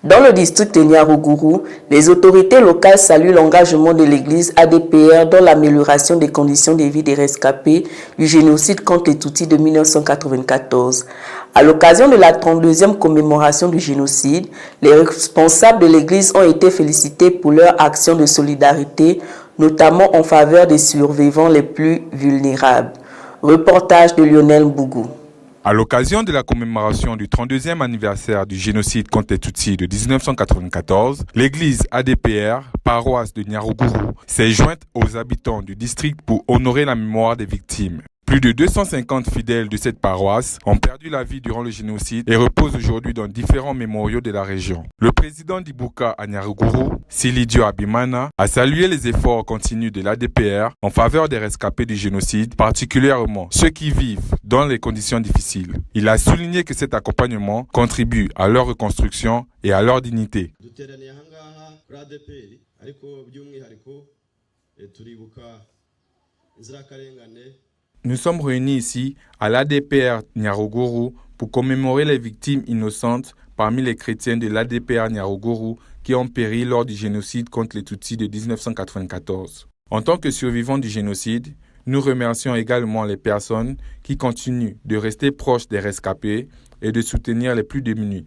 Dans le district de Nyaruguru, les autorités locales saluent l'engagement de l'église ADPR dans l'amélioration des conditions de vie des rescapés du génocide contre les Tutsis de 1994. À l'occasion de la 32e commémoration du génocide, les responsables de l'église ont été félicités pour leur action de solidarité, notamment en faveur des survivants les plus vulnérables. Reportage de Lionel Bougou. À l'occasion de la commémoration du 32e anniversaire du génocide contre les Tutsis de 1994, l'église ADPR, paroisse de Nyaruguru, s'est jointe aux habitants du district pour honorer la mémoire des victimes. Plus de 250 fidèles de cette paroisse ont perdu la vie durant le génocide et reposent aujourd'hui dans différents mémoriaux de la région. Le président d'Ibuka à Nyaruguru, Silidio Abimana, a salué les efforts continus de l'ADPR en faveur des rescapés du génocide, particulièrement ceux qui vivent dans les conditions difficiles. Il a souligné que cet accompagnement contribue à leur reconstruction et à leur dignité. Nous sommes réunis ici à l'ADPR Nyaruguru pour commémorer les victimes innocentes parmi les chrétiens de l'ADPR Nyaruguru qui ont péri lors du génocide contre les Tutsis de 1994. En tant que survivants du génocide, nous remercions également les personnes qui continuent de rester proches des rescapés et de soutenir les plus démunis.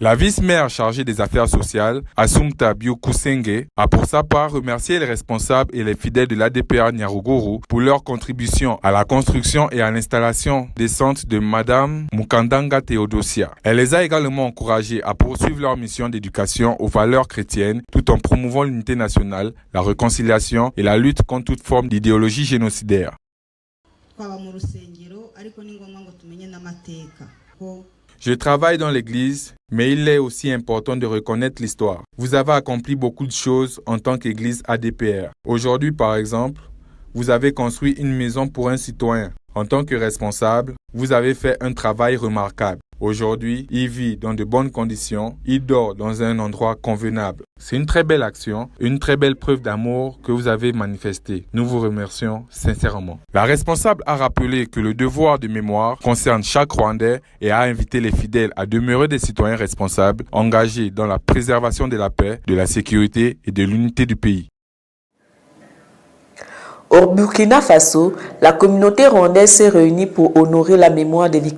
La vice-maire chargée des affaires sociales, Assumpta Biokusenge, a pour sa part remercié les responsables et les fidèles de l'ADPR Nyaruguru pour leur contribution à la construction et à l'installation des centres de Madame Mukandanga Theodosia. Elle les a également encouragés à poursuivre leur mission d'éducation aux valeurs chrétiennes tout en promouvant l'unité nationale, la réconciliation et la lutte contre toute forme d'idéologie génocidaire. Je travaille dans l'église, mais il est aussi important de reconnaître l'histoire. Vous avez accompli beaucoup de choses en tant qu'église ADPR. Aujourd'hui, par exemple, vous avez construit une maison pour un citoyen. En tant que responsable, vous avez fait un travail remarquable. Aujourd'hui, il vit dans de bonnes conditions, il dort dans un endroit convenable. C'est une très belle action, une très belle preuve d'amour que vous avez manifestée. Nous vous remercions sincèrement. La responsable a rappelé que le devoir de mémoire concerne chaque Rwandais et a invité les fidèles à demeurer des citoyens responsables, engagés dans la préservation de la paix, de la sécurité et de l'unité du pays. Au Burkina Faso, la communauté rwandaise s'est réunie pour honorer la mémoire des victimes